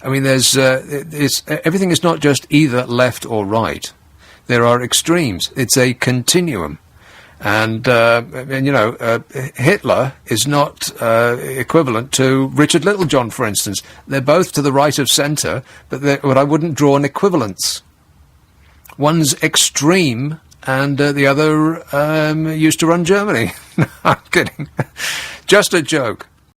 I mean, everything is not just either left or right. There are extremes. It's a continuum. And Hitler is not equivalent to Richard Littlejohn, for instance. They're both to the right of centre, but I wouldn't draw an equivalence. One's extreme, and the other used to run Germany. No, I'm kidding. Just a joke.